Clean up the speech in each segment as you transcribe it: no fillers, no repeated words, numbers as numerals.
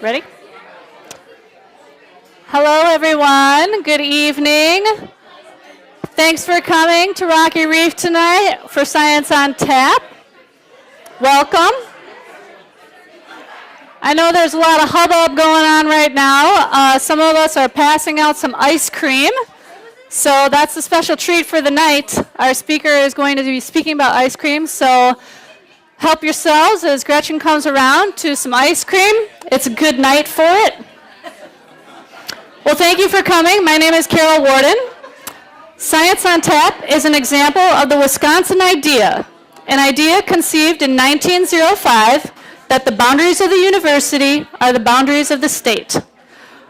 Ready? Hello, everyone. Good evening. Thanks for coming to Rocky Reef tonight for Science on Tap. Welcome. I know there's a lot of hubbub going on right now. Some of us are passing out some ice cream. So that's a special treat for the night. Our speaker is going to be speaking about ice cream. So help yourselves as Gretchen comes around to some ice cream. It's a good night for it. Well, thank you for coming. My name is Carol Warden. Science on Tap is an example of the Wisconsin idea, an idea conceived in 1905 that the boundaries of the university are the boundaries of the state.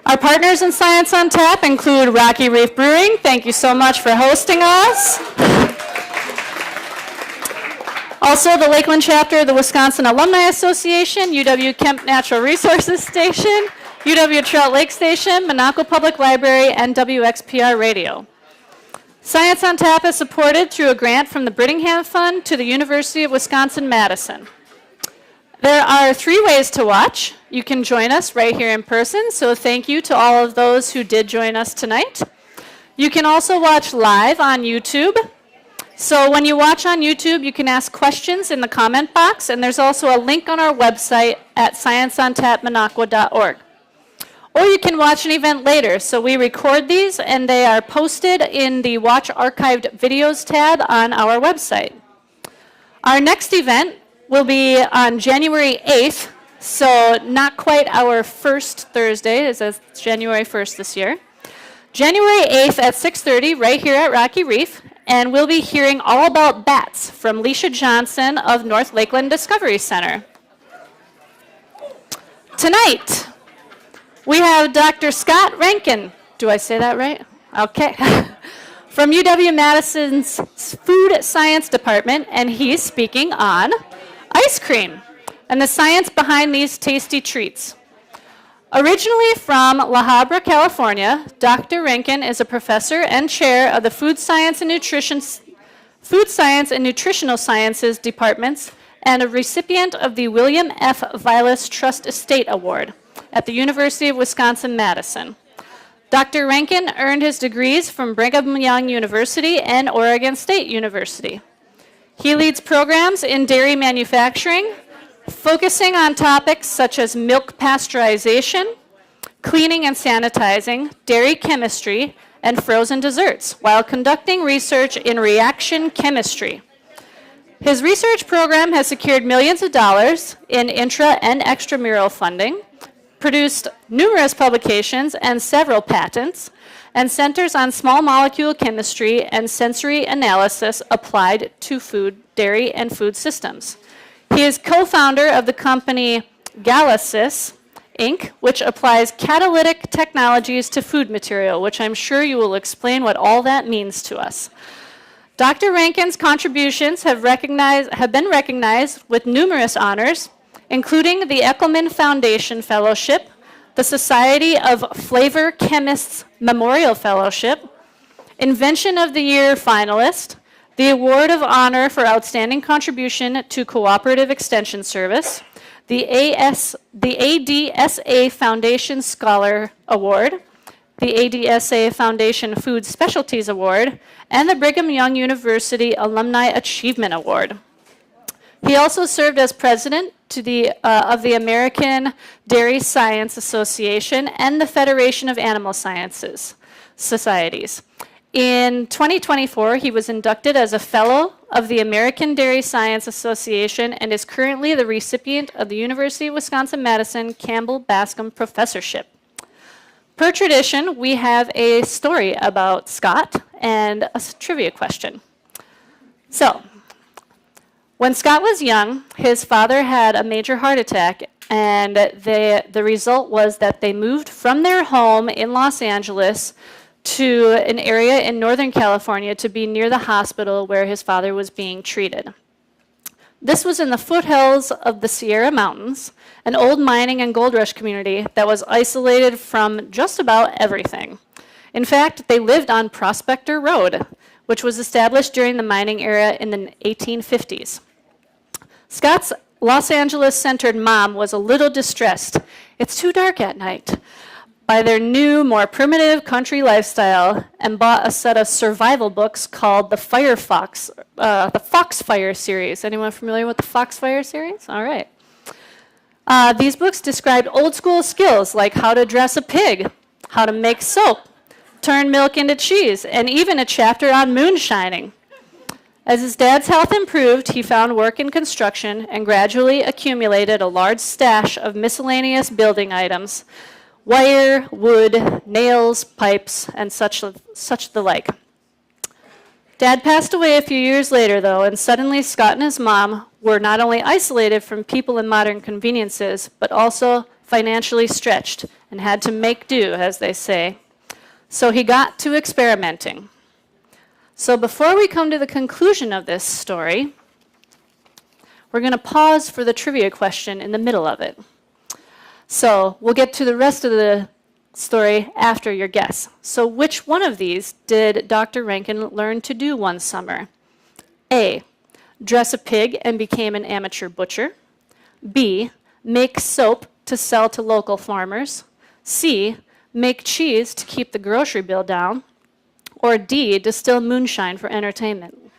Our partners in Science on Tap include Rocky Reef Brewing. Thank you so much for hosting us. Also, the Lakeland chapter of the Wisconsin Alumni Association, UW-Kemp Natural Resources Station, UW-Trout Lake Station, Monaco Public Library, and WXPR Radio. Science on Tap is supported through a grant from the Brittingham Fund to the University of Wisconsin-Madison. There are 3 ways to watch. You can join us right here in person, so thank you to all of those who did join us tonight. You can also watch live on YouTube. So when you watch on YouTube, you can ask questions in the comment box, and there's also a link on our website at scienceontapmanaqua.org. Or you can watch an event later. So we record these, and they are posted in the Watch Archived Videos tab on our website. Our next event will be on January 8th, so not quite our first Thursday, as it's January 1st this year. January 8th at 6:30 right here at Rocky Reef, and we'll be hearing all about bats from Leisha Johnson of North Lakeland Discovery Center. Tonight, we have Dr. Scott Rankin. Do I say that right? Okay. From UW-Madison's Food Science Department, and he's speaking on ice cream and the science behind these tasty treats. Originally from La Habra, California, Dr. Rankin is a professor and chair of the Food Science and Nutritional Sciences departments and a recipient of the William F. Vilas Trust Estate Award at the University of Wisconsin-Madison. Dr. Rankin earned his degrees from Brigham Young University and Oregon State University. He leads programs in dairy manufacturing, focusing on topics such as milk pasteurization, cleaning and sanitizing, dairy chemistry, and frozen desserts, while conducting research in reaction chemistry. His research program has secured millions of dollars in intra and extramural funding, produced numerous publications and several patents, and centers on small molecule chemistry and sensory analysis applied to food, dairy, and food systems. He is co-founder of the company Galasys, Inc., which applies catalytic technologies to food material, which I'm sure you will explain what all that means to us. Dr. Rankin's contributions have been recognized with numerous honors, including the Eckelman Foundation Fellowship, the Society of Flavor Chemists Memorial Fellowship, Invention of the Year finalist, the Award of Honor for Outstanding Contribution to Cooperative Extension Service, the ADSA Foundation Scholar Award, the ADSA Foundation Food Specialties Award, and the Brigham Young University Alumni Achievement Award. He also served as president of the American Dairy Science Association and the Federation of Animal Sciences Societies. In 2024, he was inducted as a fellow of the American Dairy Science Association and is currently the recipient of the University of Wisconsin-Madison Campbell Bascom Professorship. Per tradition, we have a story about Scott and a trivia question. So, when Scott was young, his father had a major heart attack, and the result was that they moved from their home in Los Angeles to an area in Northern California to be near the hospital where his father was being treated. This was in the foothills of the Sierra Mountains, an old mining and gold rush community that was isolated from just about everything. In fact, they lived on Prospector Road, which was established during the mining era in the 1850s. Scott's Los Angeles-centered mom was a little distressed. It's too dark at night. By their new, more primitive country lifestyle, and bought a set of survival books called the Foxfire series. Anyone familiar with the Foxfire series? All right. These books described old school skills like how to dress a pig, how to make soap, turn milk into cheese, and even a chapter on moonshining. As his dad's health improved, he found work in construction and gradually accumulated a large stash of miscellaneous building items: wire, wood, nails, pipes, and such the like. Dad passed away a few years later, though, and suddenly Scott and his mom were not only isolated from people and modern conveniences, but also financially stretched and had to make do, as they say. So he got to experimenting. So before we come to the conclusion of this story, we're going to pause for the trivia question in the middle of it. So we'll get to the rest of the story after your guess. So which one of these did Dr. Rankin learn to do one summer? A, dress a pig and became an amateur butcher. B, make soap to sell to local farmers. C, make cheese to keep the grocery bill down. Or D, distill moonshine for entertainment.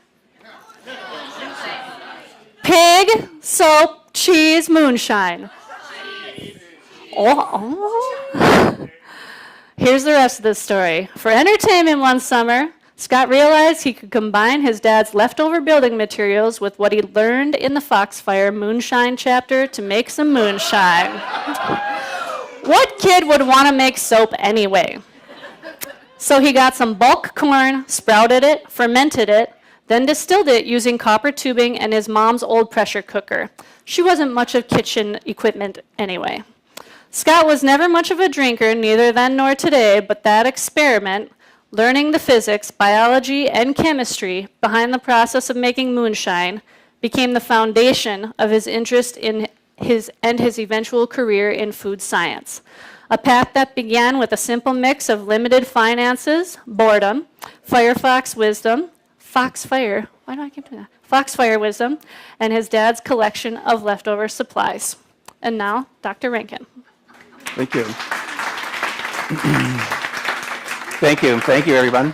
Pig, soap, cheese, moonshine. Oh. Here's the rest of the story. For entertainment one summer, Scott realized he could combine his dad's leftover building materials with what he learned in the Foxfire Moonshine chapter to make some moonshine. What kid would want to make soap anyway? So he got some bulk corn, sprouted it, fermented it, then distilled it using copper tubing and his mom's old pressure cooker. She wasn't much of kitchen equipment anyway. Scott was never much of a drinker, neither then nor today, but that experiment, learning the physics, biology, and chemistry behind the process of making moonshine, became the foundation of his interest in his eventual career in food science. A path that began with a simple mix of limited finances, boredom, Foxfire wisdom, and his dad's collection of leftover supplies. And now, Dr. Rankin. Thank you. Thank you, everyone.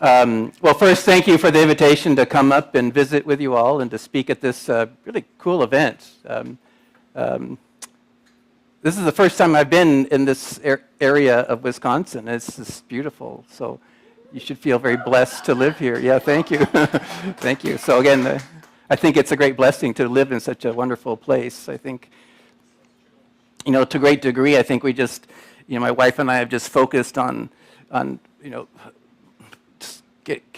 Well, first, thank you for the invitation to come up and visit with you all and to speak at this really cool event. This is the first time I've been in this area of Wisconsin. It's just beautiful, so you should feel very blessed to live here. Yeah, thank you. Thank you. So again, I think it's a great blessing to live in such a wonderful place. I think, to a great degree, I think we just, my wife and I have just focused on just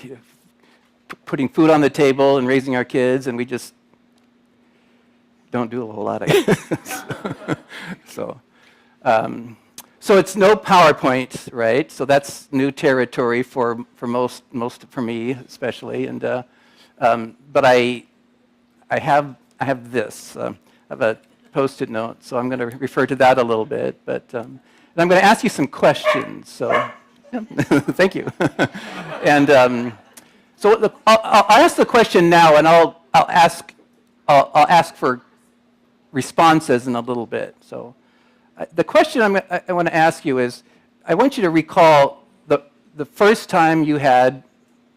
putting food on the table and raising our kids, and we just don't do a whole lot, I guess. So it's no PowerPoint, right? So that's new territory for most for me especially, and but I have this. I have a Post-it note, so I'm going to refer to that a little bit. But and I'm going to ask you some questions. So yeah. Thank you. And so I'll ask the question now, and I'll ask for responses in a little bit. So the question I want to ask you is, I want you to recall the first time you had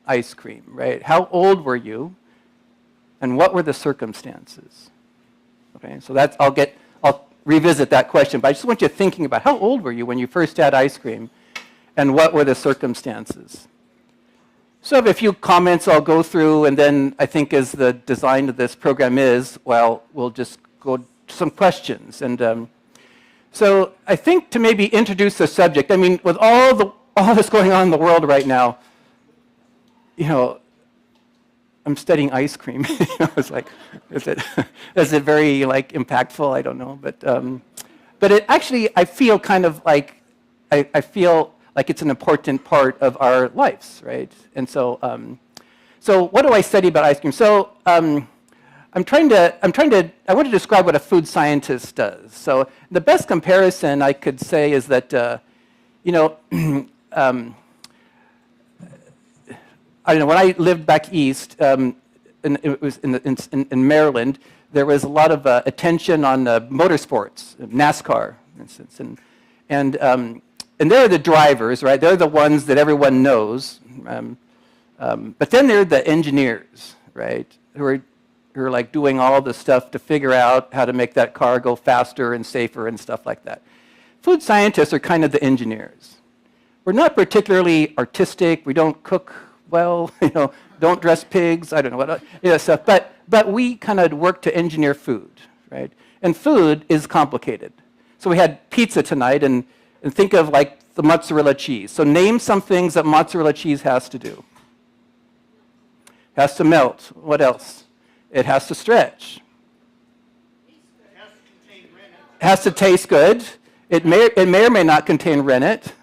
ice cream, right? How old were you, and what were the circumstances? Okay, so I'll revisit that question, but I just want you thinking about how old were you when you first had ice cream, and what were the circumstances? So I have a few comments I'll go through, and then I think as the design of this program is, well, we'll just go to some questions. And so I think to maybe introduce the subject, I mean, with all this going on in the world right now, I'm studying ice cream. It's like, is it very impactful? I don't know, but it actually, I feel kind of like I feel like it's an important part of our lives, right? And so, so what do I study about ice cream? So I want to describe what a food scientist does. So the best comparison I could say is that, I don't know, when I lived back east, and it was in Maryland, there was a lot of attention on motorsports, NASCAR, for instance, and they're the drivers, right? They're the ones that everyone knows. But then there are the engineers, right? Who are like doing all the stuff to figure out how to make that car go faster and safer and stuff like that. Food scientists are kind of the engineers. We're not particularly artistic. We don't cook well. Don't dress pigs. I don't know what stuff. But we kind of work to engineer food, right? And food is complicated. So we had pizza tonight, and think of like the mozzarella cheese. So name some things that mozzarella cheese has to do. Has to melt. What else? It has to stretch. It has to contain rennet. Has to taste good. It may or may not contain rennet.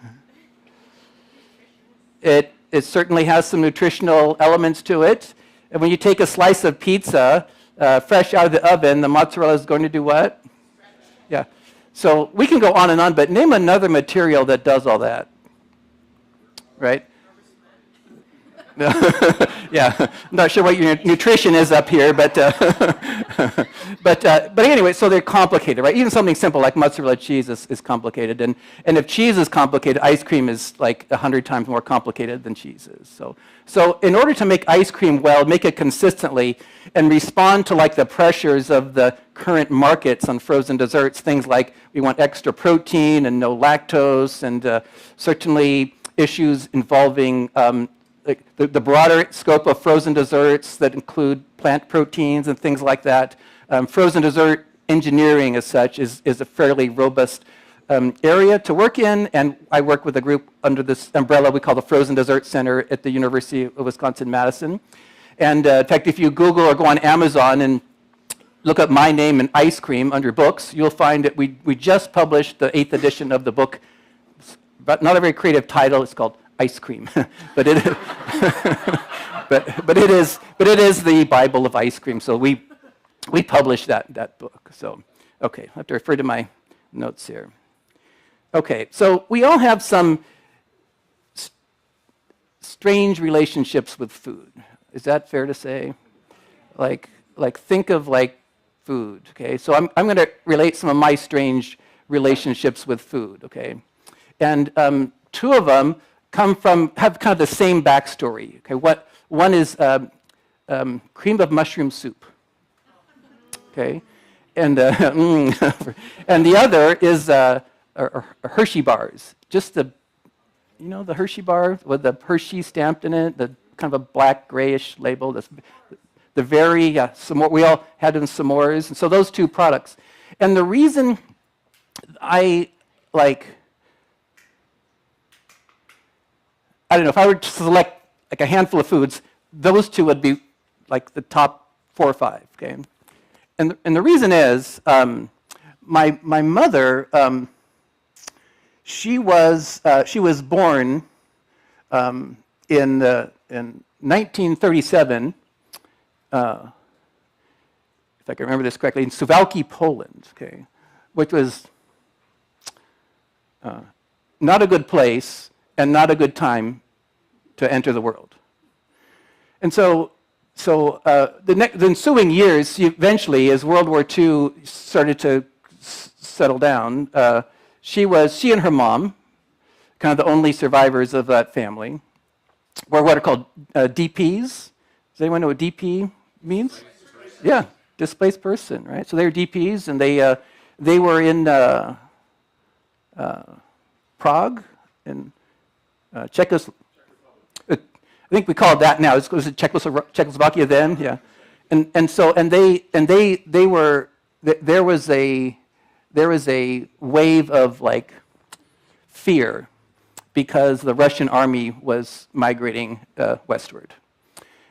It certainly has some nutritional elements to it. And when you take a slice of pizza fresh out of the oven, the mozzarella is going to do what? Yeah. So we can go on and on, but name another material that does all that. Right? Yeah, I'm not sure what your nutrition is up here, but but anyway, so they're complicated, right? Even something simple like mozzarella cheese is complicated, and if cheese is complicated, ice cream is like 100 times more complicated than cheese is. So in order to make ice cream well, make it consistently, and respond to like the pressures of the current markets on frozen desserts, things like we want extra protein and no lactose, and certainly issues involving the broader scope of frozen desserts that include plant proteins and things like that. Frozen dessert engineering as such is a fairly robust area to work in, and I work with a group under this umbrella we call the Frozen Dessert Center at the University of Wisconsin-Madison. And in fact, if you Google or go on Amazon and look up my name and ice cream under books, you'll find that we just published the 8th edition of the book, but not a very creative title. It's called Ice Cream, but it is the Bible of ice cream. So we published that book. So okay, I have to refer to my notes here. Okay, so we all have some strange relationships with food. Is that fair to say? Like think of like food. Okay, so I'm going to relate some of my strange relationships with food. Okay, and two of them have kind of the same backstory. Okay, one is cream of mushroom soup. Okay, and and the other is Hershey bars. Just the Hershey bar with the Hershey stamped in it, the kind of a black grayish label. The very we all had in s'mores, and so those two products. And the reason I don't know, if I were to select like a handful of foods, those two would be like the top 4 or 5. Okay, and the reason is my mother, she was born in 1937, if I can remember this correctly, in Suwałki, Poland. Okay, which was not a good place and not a good time to enter the world. And so the ensuing years, eventually, as World War II started to settle down, she and her mom, kind of the only survivors of that family, were what are called DPs. Does anyone know what DP means? Yeah, displaced person, right? So they were DPs, and they were in Prague, in Czechoslovakia. I think we call it that now. Was it Czechoslovakia then? Yeah, there was a wave of like fear because the Russian army was migrating westward,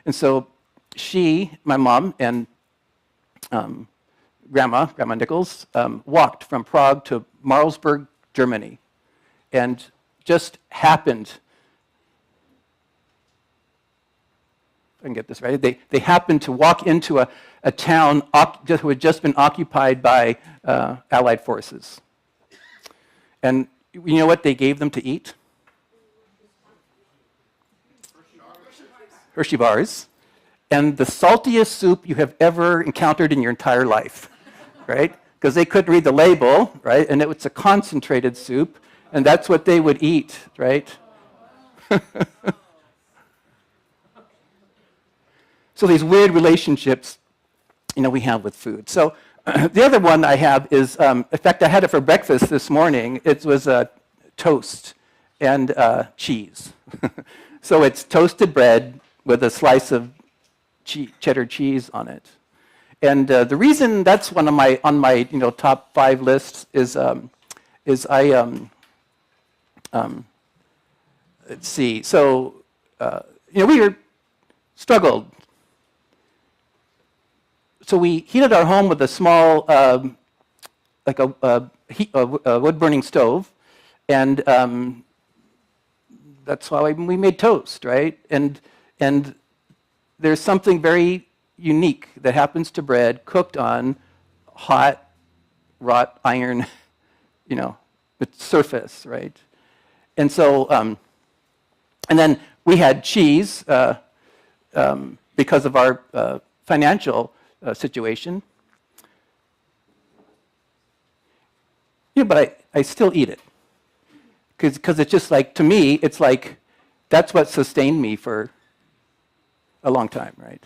and so my mom, and Grandma Nichols, walked from Prague to Marlsburg, Germany, and just happened. If I can get this right. They happened to walk into a town who had just been occupied by Allied forces. And you know what they gave them to eat? Hershey bars. and the saltiest soup you have ever encountered in your entire life, right? Because they couldn't read the label, right? And it was a concentrated soup, and that's what they would eat, right? So these weird relationships, we have with food. So the other one I have is, in fact, I had it for breakfast this morning. It was toast and cheese. So it's toasted bread with a slice of cheddar cheese on it. And the reason that's on my top 5 lists is let's see. So we struggled. So we heated our home with a small, like a wood-burning stove, and that's why we made toast, right? And there's something very unique that happens to bread cooked on hot, wrought iron, surface, right? And so, and then we had cheese because of our financial situation. But I still eat it. Because it's just like, to me, it's like, that's what sustained me for a long time, right?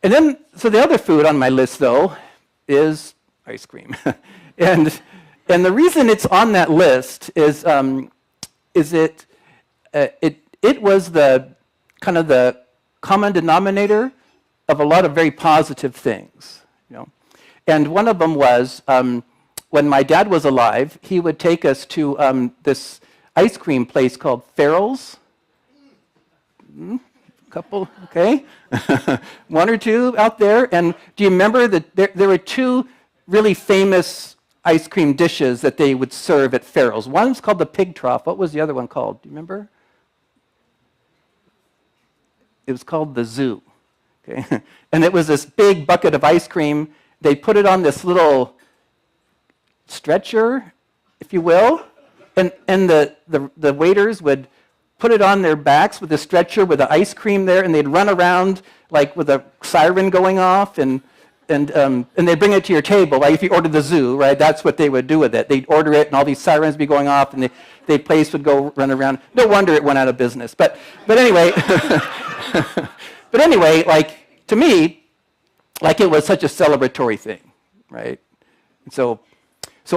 And then, so the other food on my list, though, is ice cream. and the reason it's on that list is it was the kind of the common denominator of a lot of very positive things, And one of them was, when my dad was alive, he would take us to this ice cream place called Farrell's. Couple, okay? One or two out there. And do you remember that there were 2 really famous ice cream dishes that they would serve at Farrell's? One's called the pig trough. What was the other one called? Do you remember? It was called the zoo. Okay? And it was this big bucket of ice cream. They put it on this little stretcher, if you will, and the waiters would put it on their backs with a stretcher with the ice cream there, and they'd run around like with a siren going off, and they'd bring it to your table. Like if you ordered the zoo, right? That's what they would do with it. They'd order it, and all these sirens would be going off, and the place would go run around. No wonder it went out of business. But anyway, but anyway, like to me, like it was such a celebratory thing, right? And so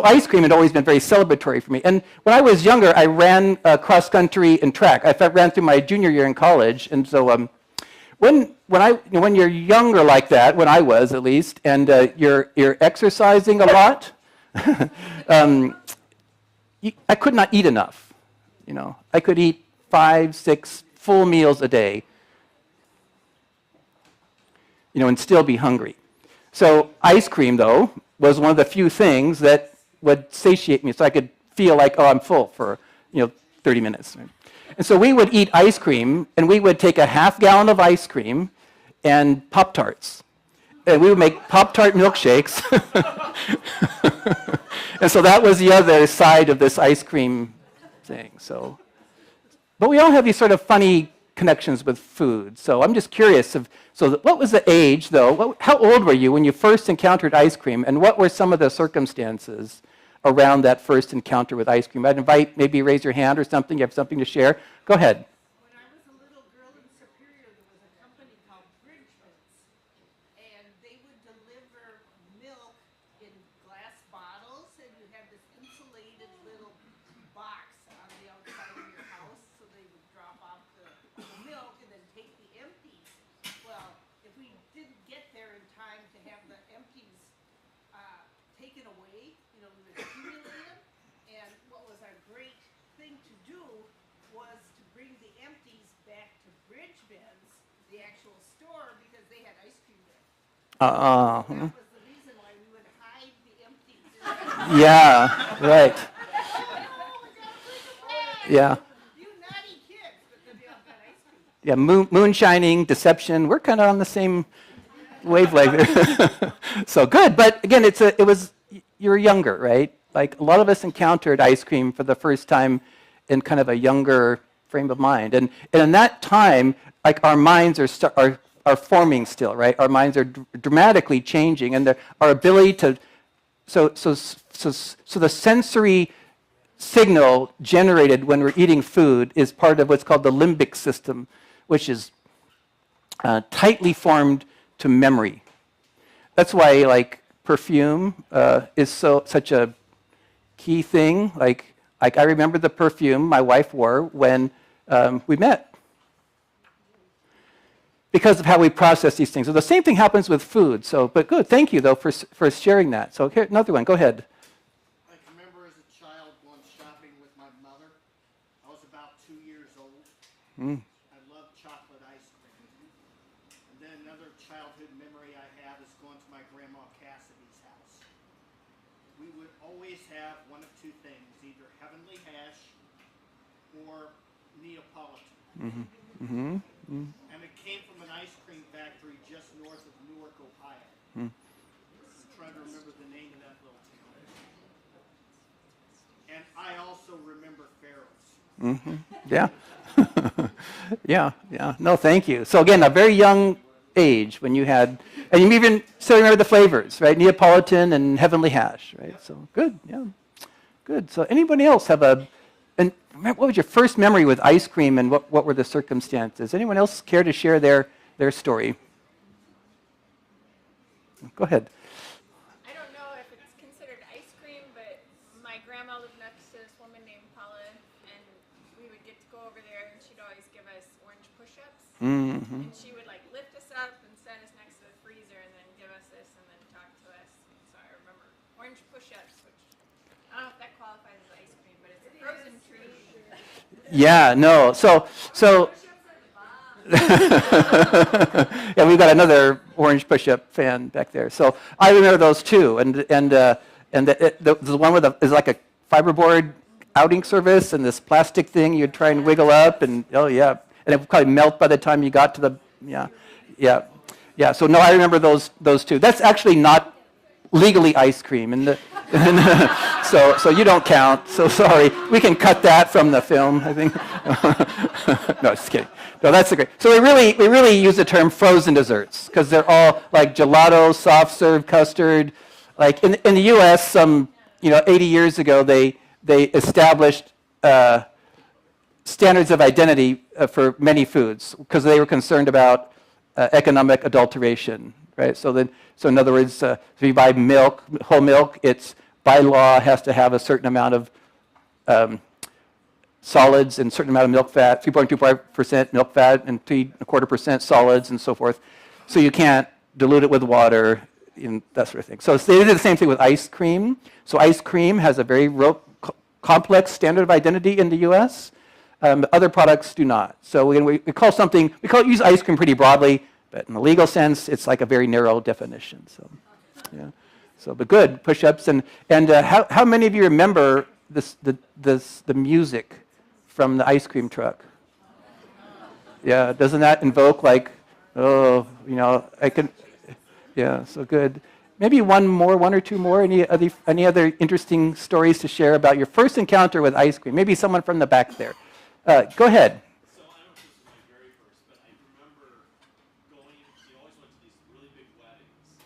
ice cream had always been very celebratory for me. And when I was younger, I ran cross country and track. I ran through my junior year in college. And so when you're younger like that, when I was at least, and you're exercising a lot, I could not eat enough. I could eat 5, 6 full meals a day, and still be hungry. So ice cream, though, was one of the few things that would satiate me so I could feel like, oh, I'm full for 30 minutes. And so we would eat ice cream, and we would take a half gallon of ice cream and Pop-Tarts. And we would make Pop-Tart milkshakes. And so that was the other side of this ice cream thing. But we all have these sort of funny connections with food. So I'm just curious. What was the age, though? How old were you when you first encountered ice cream? And what were some of the circumstances around that first encounter with ice cream? I'd invite, maybe raise your hand or something. You have something to share. Go ahead. When I was a little girl in Superior, there was a company called Bridgman's, and they would deliver milk in glass bottles, and you had this insulated little box on the outside of your house, so they would drop off the milk and then take the empties. Well, if we didn't get there in time to have the empties taken away, we would accumulate them, and what was a great thing to do was to bring the empties back to Bridgman's, the actual store, because they had ice cream there. That was the reason why we would hide the empties. Yeah, right. Yeah. You naughty kids, but then they all got ice cream. Yeah, moonshining, deception. We're kind of on the same wavelength. So good, but again, you were younger, right? Like a lot of us encountered ice cream for the first time in kind of a younger frame of mind, and in that time, like our minds are are forming still, right? Our minds are dramatically changing, and our ability to, so the sensory signal generated when we're eating food is part of what's called the limbic system, which is tightly formed to memory. That's why, like, perfume is such a key thing. Like I remember the perfume my wife wore when we met, because of how we process these things. So the same thing happens with food. So, but good, thank you though for sharing that. So here, another one. Go ahead. I can remember as a child going shopping with my mother. I was about 2 years old. I loved chocolate ice cream. And then another childhood memory I have is going to my grandma Cassidy's house. We would always have one of two things, either heavenly hash or Neapolitan. And it came from an ice cream factory just north of Newark, Ohio. I'm trying to remember the name of that little town. And I also remember Farrell's. Yeah. yeah. No, thank you. So again, a very young age when you had, and you even still remember the flavors, right? Neapolitan and heavenly hash, right? So good, yeah. Good. So anybody else have and what was your first memory with ice cream, and what were the circumstances? Anyone else care to share their story? Go ahead. I don't know if it's considered ice cream, but my grandma lived next to this woman named Paula, and we would get to go over there, and she'd always give us orange push-ups. Mm-hmm. And she would like lift us up and set us next to the freezer, and then give us this, and then talk to us. So I remember orange push-ups, which I don't know if that qualifies as ice cream, but it's a frozen treat. Yeah, no. So yeah, we've got another orange push-up fan back there. So I remember those too, and the one with is like a fiberboard outing service, and this plastic thing you'd try and wiggle up, and oh yeah, and it would probably melt by the time you got to the yeah. So no, I remember those two. That's actually not legally ice cream, and so you don't count. So sorry, we can cut that from the film, I think. No, just kidding. No, that's great. So we really use the term frozen desserts because they're all like gelato, soft serve custard. Like in the U.S., some 80 years ago, they established standards of identity for many foods because they were concerned about economic adulteration, right? So in other words, if you buy milk, whole milk, it's by law has to have a certain amount of solids and a certain amount of milk fat, 3.25% milk fat and 3.25% solids and so forth. So you can't dilute it with water and that sort of thing. So they did the same thing with ice cream. So ice cream has a very complex standard of identity in the U.S. Other products do not. So we use ice cream pretty broadly, but in the legal sense, it's like a very narrow definition. So, yeah. So, but good push-ups, and how many of you remember the music from the ice cream truck? Yeah, doesn't that invoke like, I can, yeah. So good. Maybe one or two more. Any other interesting stories to share about your first encounter with ice cream? Maybe someone from the back there. Go ahead. So I don't know if this was my very first, but I remember you always went to these really big weddings,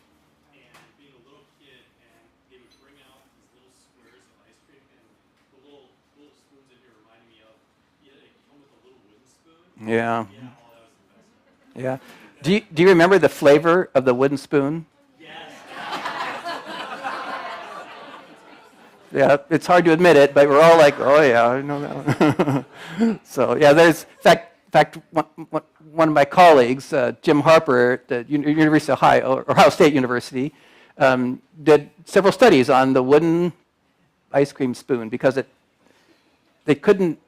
and being a little kid, and they would bring out these little squares of ice cream, and the little spoons in here reminded me of, they come with a little wooden spoon. Yeah. Yeah, oh, that was the best. Yeah. Do you remember the flavor of the wooden spoon? Yeah, it's hard to admit it, but we're all like, oh yeah, I know that one. So yeah, there's, in fact, one of my colleagues, Jim Harper at the University of Ohio State University, did several studies on the wooden ice cream spoon because they couldn't,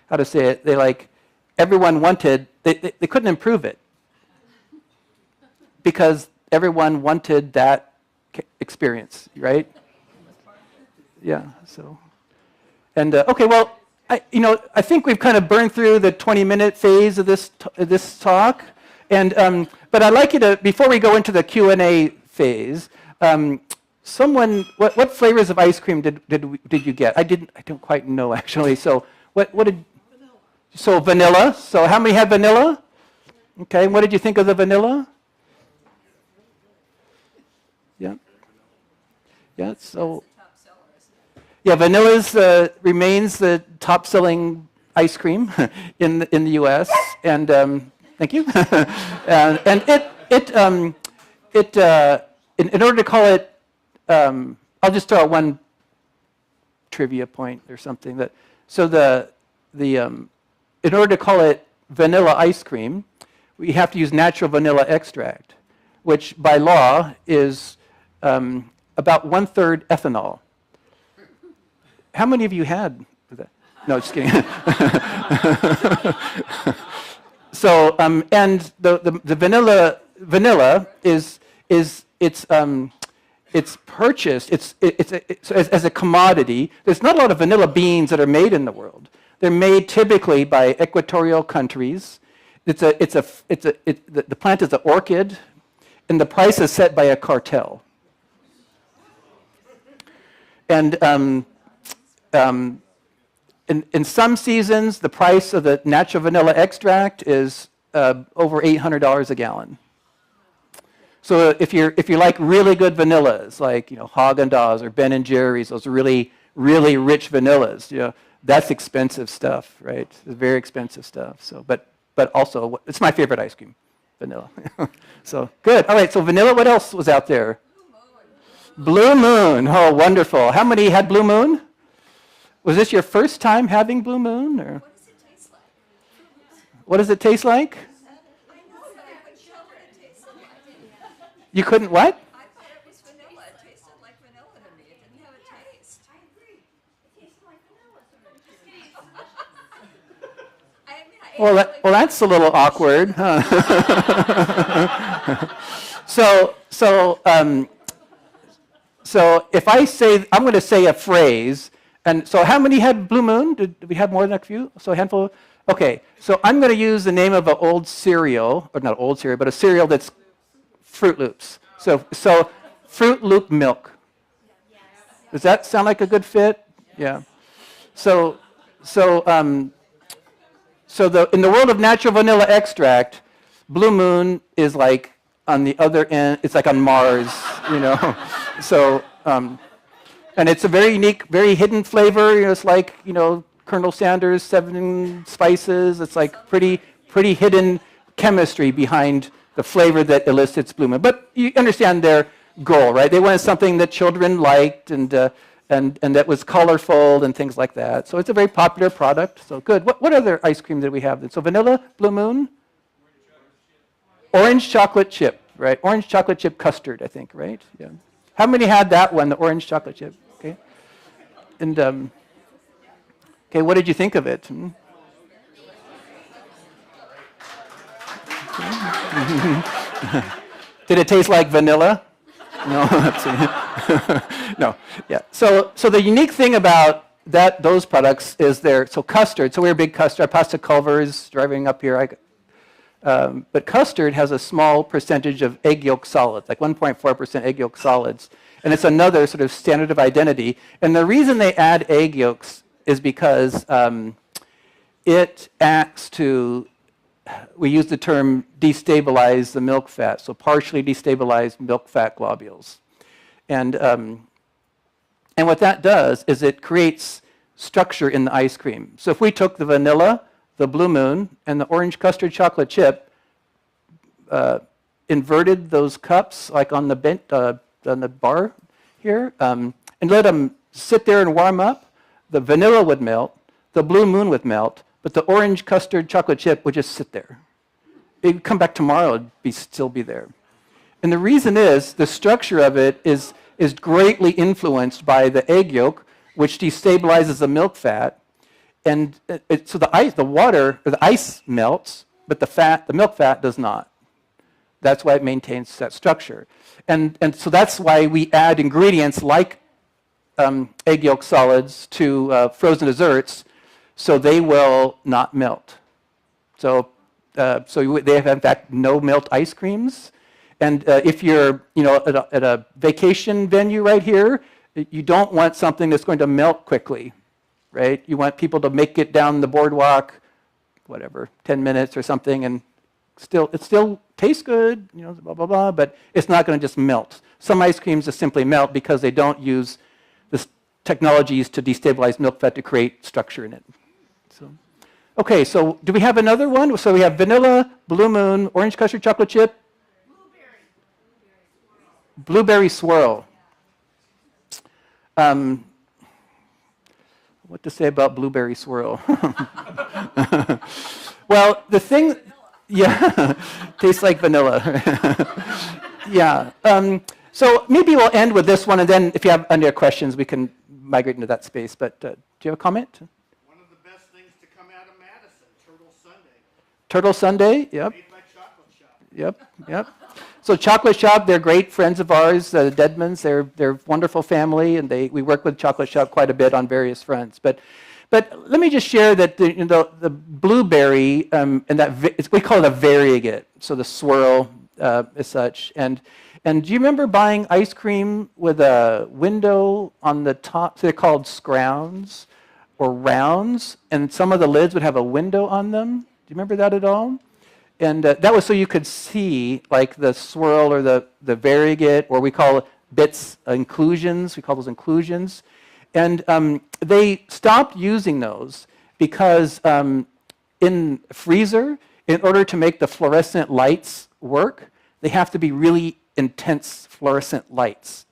how to say it, everyone wanted, they couldn't improve it because everyone wanted that experience, right? Yeah. So, and okay. Well, I think we've kind of burned through the 20-minute phase of this talk, and but I'd like you to, before we go into the Q&A phase, what flavors of ice cream did you get? I don't quite know actually. So what did? Vanilla. So how many had vanilla? Okay, what did you think of the vanilla? Yeah. Yeah, so. Yeah, vanilla remains the top-selling ice cream in the U.S. And thank you. and in order to call it, I'll just throw out one trivia point or something that. So in order to call it vanilla ice cream, we have to use natural vanilla extract, which by law is about 1/3 ethanol. How many of you had that? No, just kidding. So, and the vanilla is it's purchased. It's as a commodity. There's not a lot of vanilla beans that are made in the world. They're made typically by equatorial countries. The plant is an orchid, and the price is set by a cartel. And in some seasons, the price of the natural vanilla extract is over $800 a gallon. So if you like really good vanillas, like Haagen-Dazs or Ben and Jerry's, those really really rich vanillas, that's expensive stuff, right? It's very expensive stuff. So, but also it's my favorite ice cream, vanilla. So good. All right. So vanilla. What else was out there? Blue Moon. Oh, wonderful. How many had Blue Moon? Was this your first time having Blue Moon? Or? What does it taste like? What does it taste like? I know, but I couldn't tell what it tasted like. You couldn't what? I thought it was vanilla. It tasted like vanilla to me. It didn't have a taste. I agree. It tasted like vanilla to me. I mean, I ate Well, that's a little awkward. Huh? So if I say, I'm going to say a phrase, and so how many had Blue Moon? Did we have more than a few? So a handful? Okay, so I'm going to use the name of an old cereal, or not old cereal, but a cereal that's Fruit Loops. So Fruit Loop milk. Does that sound like a good fit? Yeah. So in the world of natural vanilla extract, Blue Moon is like on the other end. It's like on Mars, So, and it's a very unique, very hidden flavor. It's like Colonel Sanders' 7 spices. It's like pretty hidden chemistry behind the flavor that elicits Blue Moon. But you understand their goal, right? They wanted something that children liked and that was colorful and things like that. So it's a very popular product. So good. What other ice cream did we have? So vanilla, Blue Moon, orange chocolate chip, right? Orange chocolate chip custard, I think, right? Yeah. How many had that one, the orange chocolate chip? Okay. And okay, what did you think of it? Did it taste like vanilla? No. No. Yeah. So the unique thing about those products is custard. So we're a big custard. Pasta Culver's driving up here. But custard has a small percentage of egg yolk solids, like 1.4% egg yolk solids. And it's another sort of standard of identity. And the reason they add egg yolks is because it acts to, we use the term destabilize the milk fat, so partially destabilize milk fat globules. And what that does is it creates structure in the ice cream. So if we took the vanilla, the Blue Moon, and the orange custard chocolate chip, inverted those cups like on the bar here, and let them sit there and warm up, the vanilla would melt, the Blue Moon would melt, but the orange custard chocolate chip would just sit there. It would come back tomorrow, it'd still be there. And the reason is the structure of it is greatly influenced by the egg yolk, which destabilizes the milk fat. And so the ice melts, but the milk fat does not. That's why it maintains that structure. And so that's why we add ingredients like egg yolk solids to frozen desserts, so they will not melt. So they have in fact no melt ice creams. And if you're at a vacation venue right here, you don't want something that's going to melt quickly. Right? You want people to make it down the boardwalk, 10 minutes or something, and it still tastes good, blah, blah, blah, but it's not going to just melt. Some ice creams just simply melt because they don't use the technologies to destabilize milk fat to create structure in it. So, okay, so do we have another one? So we have vanilla, Blue Moon, orange custard chocolate chip, blueberry swirl. What to say about blueberry swirl? Well, the thing, yeah, tastes like vanilla. Yeah. So maybe we'll end with this one, and then if you have any questions, we can migrate into that space. But do you have a comment? One of the best things to come out of Madison, Turtle Sunday, Turtle Sunday, yep. made by Chocolate Shop. Yep. So Chocolate Shop, they're great friends of ours, the Deadmans. They're a wonderful family, and we work with Chocolate Shop quite a bit on various fronts. But let me just share that the blueberry and we call it a variegate. So the swirl as such. And do you remember buying ice cream with a window on the top? So they're called scrounds or rounds, and some of the lids would have a window on them. Do you remember that at all? And that was so you could see like the swirl or the variegate, or we call it bits, inclusions. We call those inclusions. And they stopped using those because in freezer, in order to make the fluorescent lights work, they have to be really intense fluorescent lights.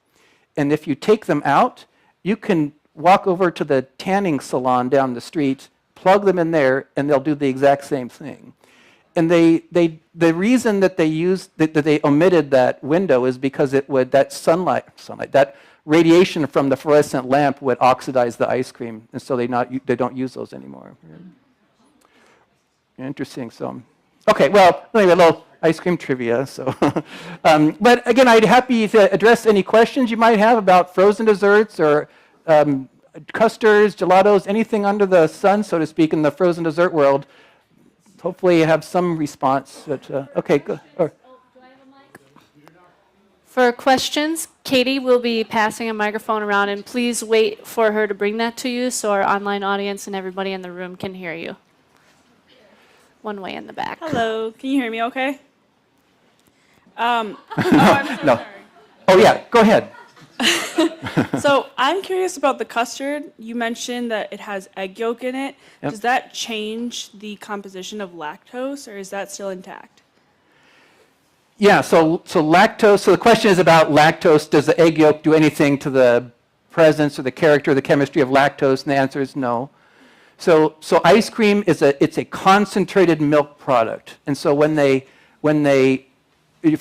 And if you take them out, you can walk over to the tanning salon down the street, plug them in there, and they'll do the exact same thing. And the reason that they omitted that window is because that sunlight, that radiation from the fluorescent lamp would oxidize the ice cream, and so they don't use those anymore. Interesting. So, okay. Well, anyway, a little ice cream trivia. So, but again, I'd be happy to address any questions you might have about frozen desserts or custards, gelatos, anything under the sun, so to speak, in the frozen dessert world. Hopefully you have some response. But, okay, good. For questions, Katie will be passing a microphone around, and please wait for her to bring that to you so our online audience and everybody in the room can hear you. One way in the back. Hello, can you hear me okay? I'm so No. sorry. Oh, yeah, go ahead. So I'm curious about the custard. You mentioned that it has egg yolk in it. Yep. Does that change the composition of lactose, or is that still intact? Yeah, so lactose, so the question is about lactose. Does the egg yolk do anything to the presence or the character or the chemistry of lactose? And the answer is no. So ice cream it's a concentrated milk product. And so if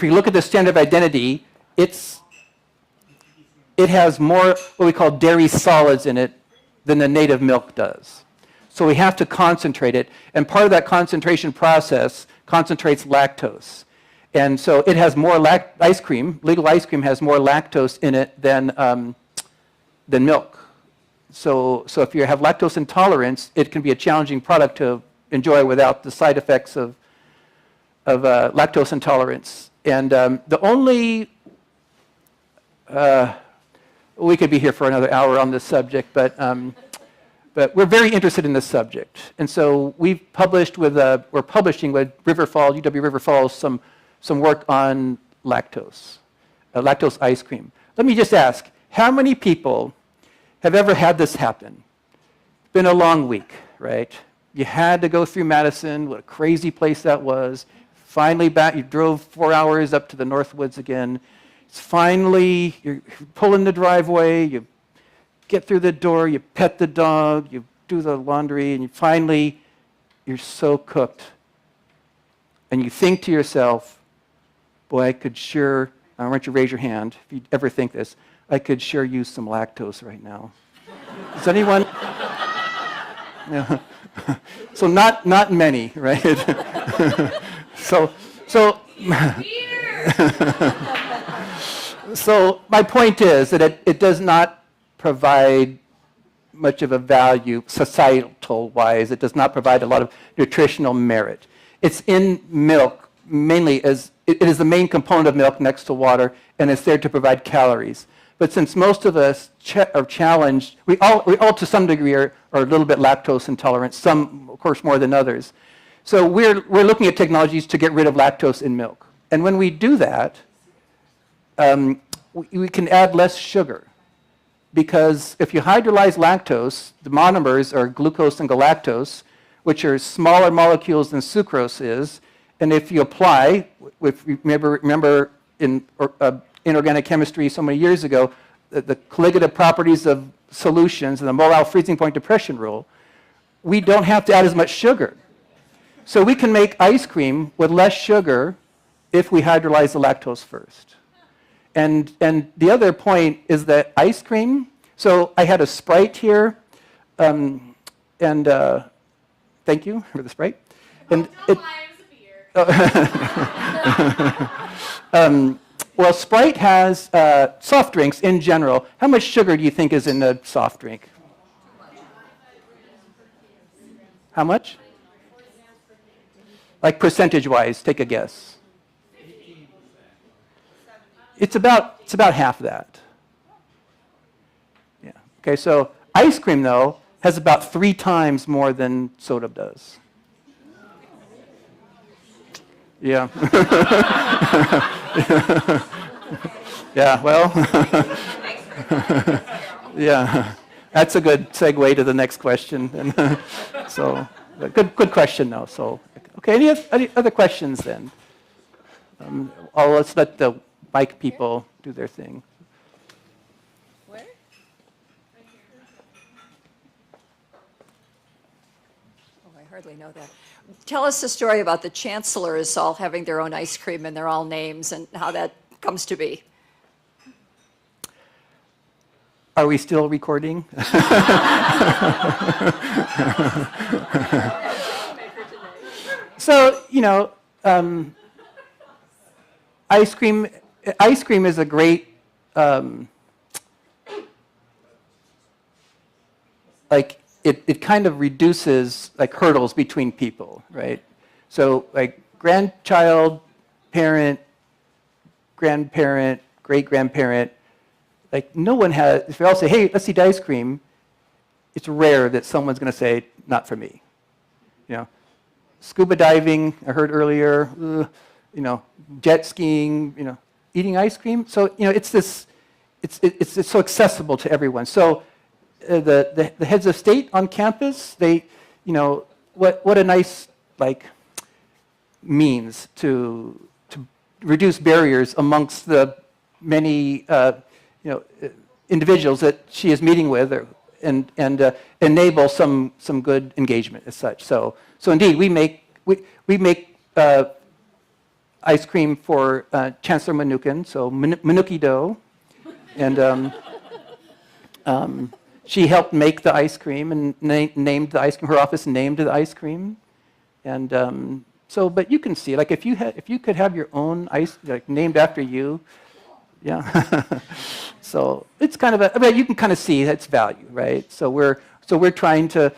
you look at the standard of identity, it has more what we call dairy solids in it than the native milk does. So we have to concentrate it, and part of that concentration process concentrates lactose. And so it has more ice cream, legal ice cream has more lactose in it than milk. So if you have lactose intolerance, it can be a challenging product to enjoy without the side effects of lactose intolerance. And the only we could be here for another hour on this subject, but we're very interested in this subject. And so we're publishing with River Falls, UW River Falls, some work on lactose ice cream. Let me just ask, how many people have ever had this happen? It's been a long week, right? You had to go through Madison, what a crazy place that was. Finally back, you drove 4 hours up to the Northwoods again. Finally, you're pulling the driveway, you get through the door, you pet the dog, you do the laundry, and you're so cooked. And you think to yourself, boy, I could sure, I want you to raise your hand if you ever think this, I could sure use some lactose right now. Does anyone? Yeah. So not many, right? So my point is that it does not provide much of a value societal-wise. It does not provide a lot of nutritional merit. It's in milk mainly as it is the main component of milk next to water, and it's there to provide calories. But since most of us are challenged, we all to some degree are a little bit lactose intolerant, some, of course, more than others. So we're looking at technologies to get rid of lactose in milk. And when we do that, we can add less sugar. Because if you hydrolyze lactose, the monomers are glucose and galactose, which are smaller molecules than sucrose is. And if you apply, if you remember in inorganic chemistry so many years ago, the colligative properties of solutions and the mole freezing point depression rule, we don't have to add as much sugar. So we can make ice cream with less sugar if we hydrolyze the lactose first. And the other point is that ice cream, so I had a Sprite here, and thank you for the Sprite. And Don't lie, it was a beer. well, Sprite has soft drinks in general. How much sugar do you think is in a soft drink? How much? Like percentage-wise, take a guess. It's about half that. Yeah. Okay, so ice cream, though, has about 3 times more than soda does. Yeah. Yeah, well, yeah. That's a good segue to the next question. And so, good question, though. So, okay, any other questions then? Let's let the mic people do their thing. Where? Oh, I hardly know that. Tell us the story about the chancellors all having their own ice cream and they're all names and how that comes to be. Are we still recording? So, ice cream is a great, it kind of reduces hurdles between people, right? So grandchild, parent, grandparent, great-grandparent, no one has, if we all say, hey, let's eat ice cream, it's rare that someone's going to say, not for me. Scuba diving, I heard earlier, jet skiing, eating ice cream. So, it's so accessible to everyone. So the heads of state on campus, they, what a nice, means to reduce barriers amongst the many, individuals that she is meeting with, and enable some good engagement as such. So indeed, we make ice cream for Chancellor Mnookin, so Mnooki dough, and she helped make the ice cream and named the ice cream. Her office named the ice cream, and but you can see, if you could have your own ice named after you, yeah. So it's kind of you can kind of see its value, right? So we're trying to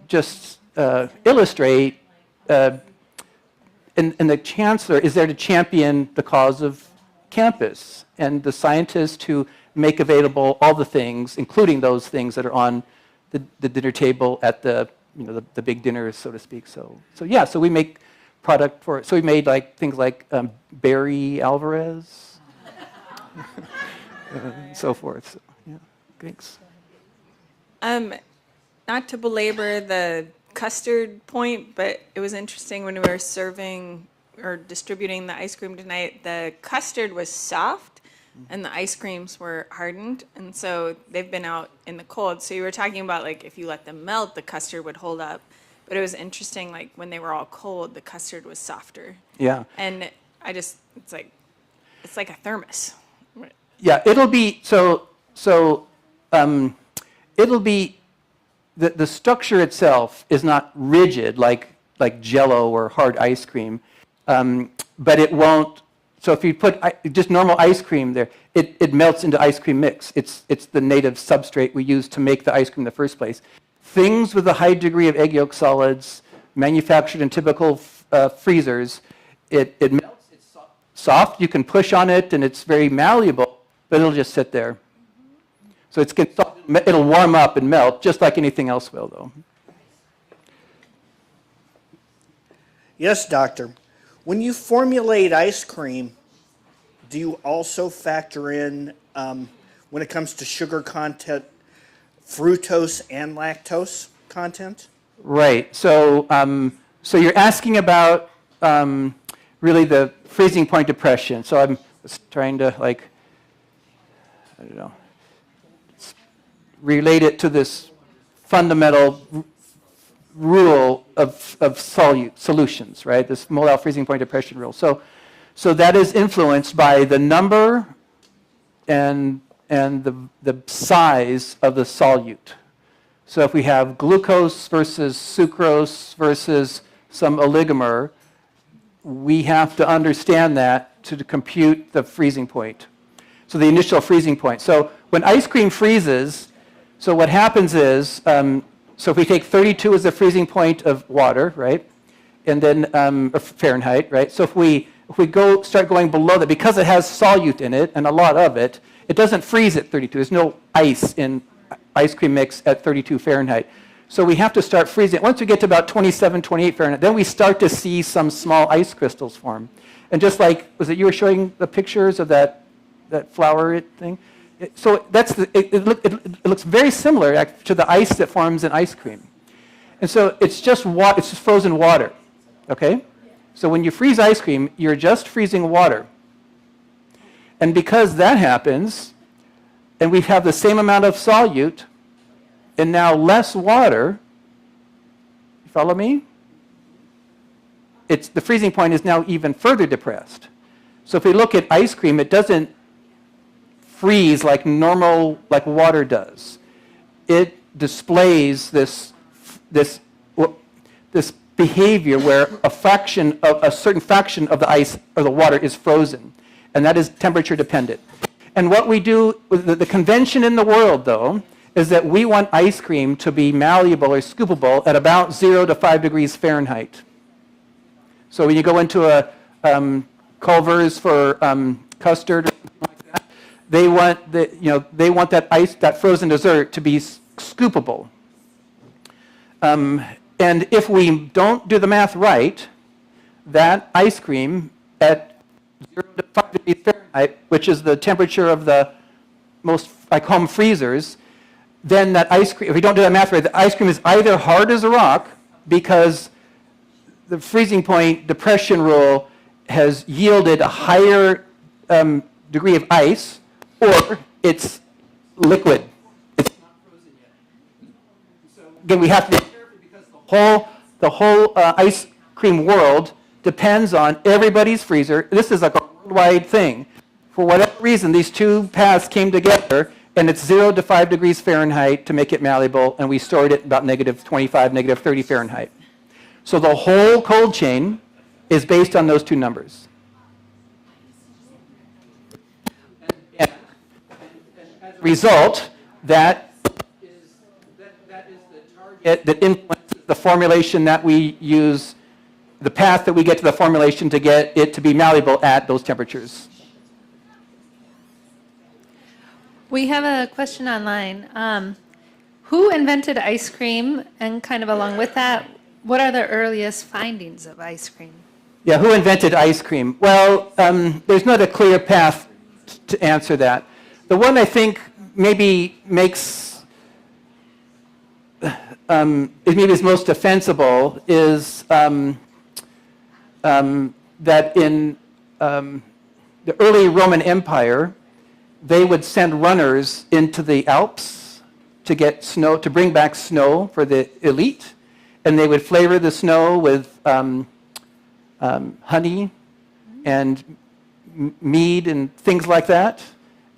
just illustrate, and the chancellor is there to champion the cause of campus and the scientists who make available all the things, including those things that are on the dinner table at the the big dinners, so to speak. So yeah, so we make product for it. So we made things like Barry Alvarez, and so forth. So, yeah, thanks. Not to belabor the custard point, but it was interesting when we were serving or distributing the ice cream tonight, the custard was soft and the ice creams were hardened. And so they've been out in the cold. So you were talking about if you let them melt, the custard would hold up. But it was interesting, when they were all cold, the custard was softer. Yeah. And it's like a thermos. Yeah, it'll be it'll be the structure itself is not rigid like Jell-O or hard ice cream, but it won't. So if you put just normal ice cream there, it melts into ice cream mix. It's the native substrate we use to make the ice cream in the first place. Things with a high degree of egg yolk solids, manufactured in typical freezers, it melts. It's soft. You can push on it, and it's very malleable, but it'll just sit there. So it'll warm up and melt, just like anything else will, though. Yes, doctor. When you formulate ice cream, do you also factor in, when it comes to sugar content, fructose and lactose content? Right. So, so you're asking about really the freezing point depression. So I'm trying to I don't know, relate it to this fundamental rule of solutions, right? This mole freezing point depression rule. So that is influenced by the number and the size of the solute. So if we have glucose versus sucrose versus some oligomer, we have to understand that to compute the freezing point. So the initial freezing point. So when ice cream freezes, so what happens is, so if we take 32 as the freezing point of water, right, and then Fahrenheit, right? So if we start going below that, because it has solute in it and a lot of it, it doesn't freeze at 32. There's no ice in ice cream mix at 32 Fahrenheit. So we have to start freezing it. Once we get to about 27, 28 Fahrenheit, then we start to see some small ice crystals form. And just like, was it you were showing the pictures of that flower thing? So it looks very similar to the ice that forms in ice cream. And so it's just frozen water, okay? So when you freeze ice cream, you're just freezing water. And because that happens, and we have the same amount of solute, and now less water, you follow me? The freezing point is now even further depressed. So if we look at ice cream, it doesn't freeze like water does. It displays this behavior where a certain fraction of the ice or the water is frozen, and that is temperature dependent. And what we do, the convention in the world, though, is that we want ice cream to be malleable or scoopable at about 0 to 5 degrees Fahrenheit. So when you go into a Culver's for custard or something like that, they want that frozen dessert to be scoopable. And if we don't do the math right, that ice cream at 0 to 5 degrees Fahrenheit, which is the temperature of the most, I call them freezers, then that ice cream, if we don't do that math right, the ice cream is either hard as a rock because the freezing point depression rule has yielded a higher degree of ice, or it's liquid. It's not frozen yet. So again, we have to be careful because the whole ice cream world depends on everybody's freezer. This is like a worldwide thing. For whatever reason, these two paths came together, and it's 0 to 5 degrees Fahrenheit to make it malleable, and we stored it about -25, -30 Fahrenheit. So the whole cold chain is based on those two numbers. And as a result, that is the target that influences the formulation that we use, the path that we get to the formulation to get it to be malleable at those temperatures. We have a question online. Who invented ice cream? And kind of along with that, what are the earliest findings of ice cream? Yeah, who invented ice cream? Well, there's not a clear path to answer that. The one I think maybe is most defensible is that in the early Roman Empire, they would send runners into the Alps to get snow, to bring back snow for the elite, and they would flavor the snow with honey and mead and things like that,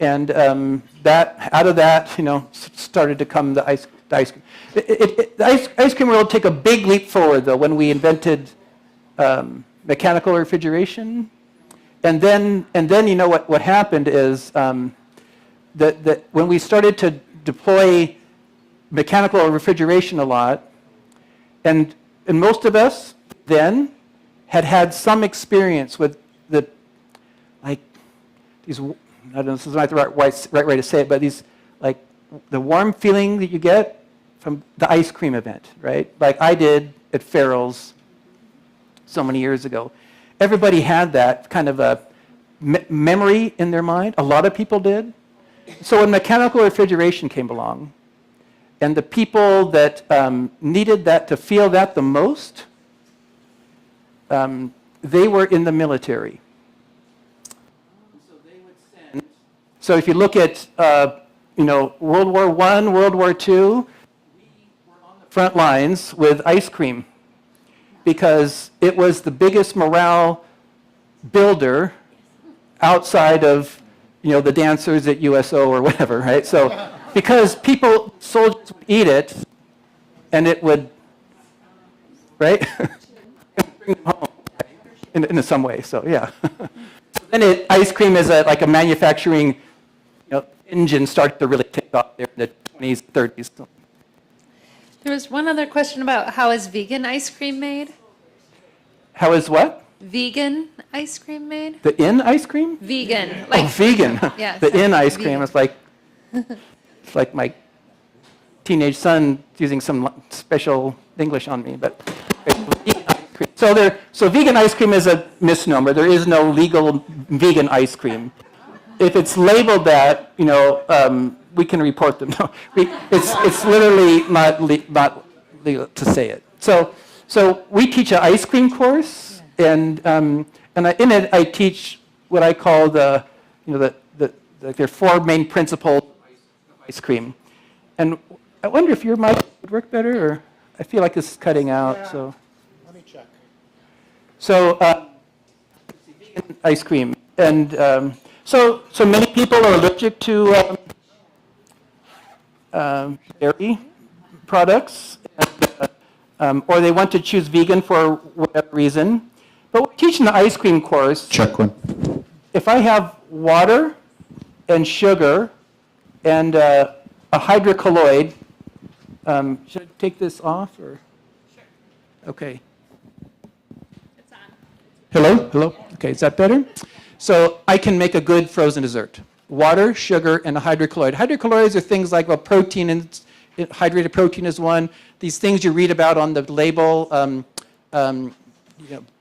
and out of that, started to come the ice cream. The ice cream world took a big leap forward, though, when we invented mechanical refrigeration. And then what happened is that when we started to deploy mechanical refrigeration a lot, and most of us then had some experience with these, I don't know if this is not the right way to say it, but these, like, the warm feeling that you get from the ice cream event, right? Like I did at Farrell's so many years ago. Everybody had that kind of a memory in their mind. A lot of people did. So when mechanical refrigeration came along, and the people that needed that to feel that the most, they were in the military. So if you look at World War I, World War II, we were on the front lines with ice cream because it was the biggest morale builder outside of the dancers at USO or whatever, right? So because soldiers would eat it, and it would, right? Bring them home in some way. So yeah. Then ice cream is like a manufacturing engine started to really take off there in the 20s, 30s. So. There was one other question about how is vegan ice cream made? How is what? Vegan ice cream made? The in ice cream? Vegan. Oh, vegan. Yeah, The sorry, in ice cream vegan. is it's like my teenage son using some special English on me, but vegan ice cream. So vegan ice cream is a misnomer. There is no legal vegan ice cream. If it's labeled that, we can report them. No, it's literally not legal to say it. So we teach an ice cream course, and in it I teach what I call there are 4 main principles of ice cream. And I wonder if your mic would work better, or I feel like this is cutting out. Yeah. So Let me check. vegan ice cream, and so many people are allergic to dairy products, or they want to choose vegan for whatever reason. But we're teaching the ice cream course. Check one. If I have water and sugar and a hydrocolloid, should I take this off or? Sure. Okay. It's on. Hello? Hello? Okay, is that better? So I can make a good frozen dessert. Water, sugar, and a hydrocolloid. Hydrocolloids are things like protein, and hydrated protein is one. These things you read about on the label,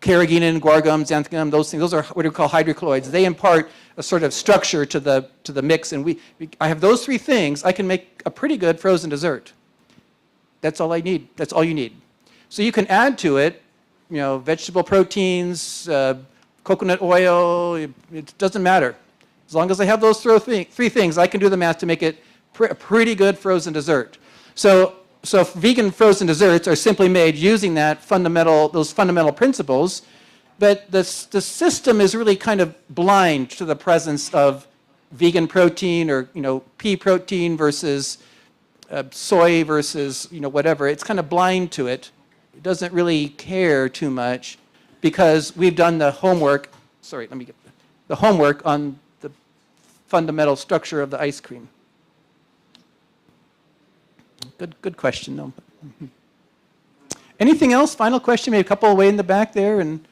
carrageenan, guargum, xanthan, those things, those are what we call hydrocolloids. They impart a sort of structure to the mix, and I have those 3 things. I can make a pretty good frozen dessert. That's all I need. That's all you need. So you can add to it, vegetable proteins, coconut oil. It doesn't matter. As long as I have those 3 things, I can do the math to make it a pretty good frozen dessert. So vegan frozen desserts are simply made using those fundamental principles, but the system is really kind of blind to the presence of vegan protein or pea protein versus soy versus whatever. It's kind of blind to it. It doesn't really care too much because we've done the homework. Sorry, let me get the homework on the fundamental structure of the ice cream. Good question, though. Anything else? Final question? Maybe a couple way in the back there, and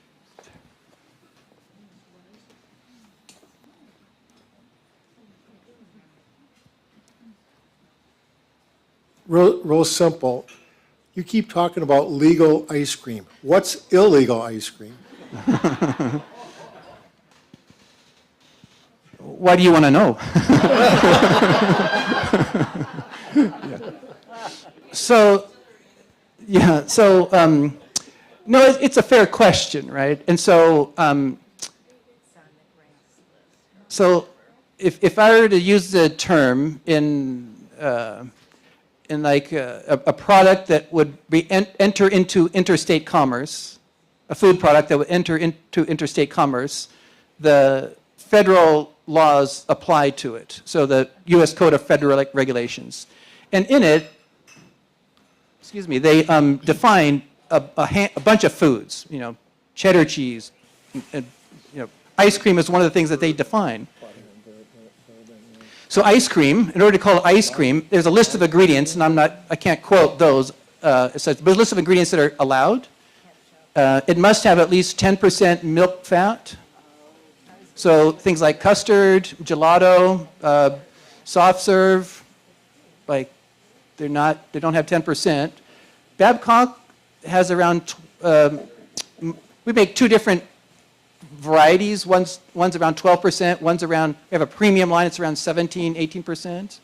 real simple. You keep talking about legal ice cream. What's illegal ice cream? why do you want to know? So no, it's a fair question, right? And so if I were to use the term in like a product that would enter into interstate commerce, a food product that would enter into interstate commerce, the federal laws apply to it. So the U.S. Code of Federal Regulations, and in it, they define a bunch of foods. Cheddar cheese, and, ice cream is one of the things that they define. So ice cream, in order to call it ice cream, there's a list of ingredients, and I can't quote those. But a list of ingredients that are allowed. It must have at least 10% milk fat. So things like custard, gelato, soft serve, they don't have 10%. Babcock has around we make two different varieties. One's around 12%, one's around, we have a premium line, it's around 17, 18%.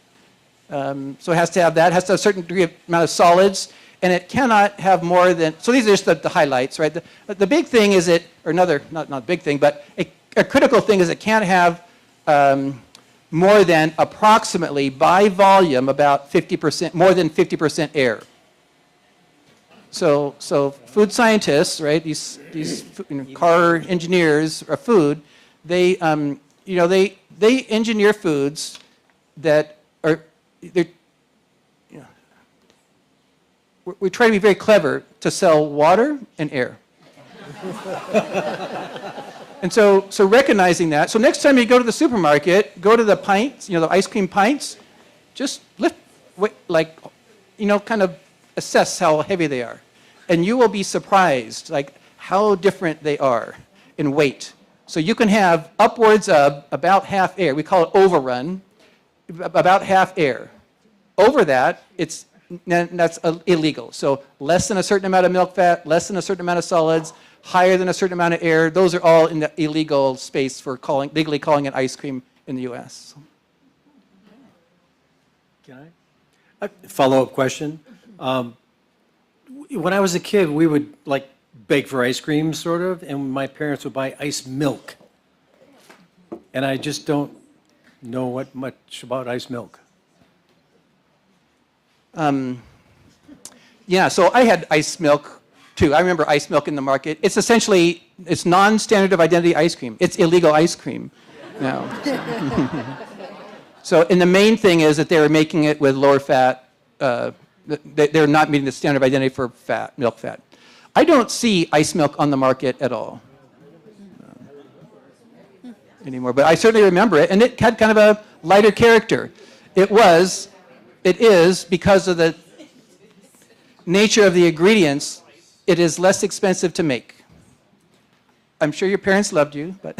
So it has to have that, it has to have a certain degree of amount of solids, and it cannot have more than, so these are just the highlights, right? The big thing is or another, not big thing, but a critical thing is it can't have more than approximately, by volume, about 50%, more than 50% air. So food scientists, right, these car engineers of food, they engineer foods that are, we try to be very clever to sell water and air. And so recognizing that, so next time you go to the supermarket, go to the pints, the ice cream pints, just kind of assess how heavy they are. And you will be surprised, how different they are in weight. So you can have upwards of about half air. We call it overrun, about half air. Over that, that's illegal. So less than a certain amount of milk fat, less than a certain amount of solids, higher than a certain amount of air. Those are all in the illegal space for legally calling it ice cream in the U.S. Can I? A follow-up question. When I was a kid, we would bake for ice cream, sort of, and my parents would buy ice milk. And I just don't know much about ice milk. Yeah, so I had ice milk too. I remember ice milk in the market. It's essentially, it's non-standard of identity ice cream. It's illegal ice cream now. So, and the main thing is that they were making it with lower fat. They're not meeting the standard of identity for milk fat. I don't see ice milk on the market at all anymore, but I certainly remember it, and it had kind of a lighter character. It is, because of the nature of the ingredients, it is less expensive to make. I'm sure your parents loved you, but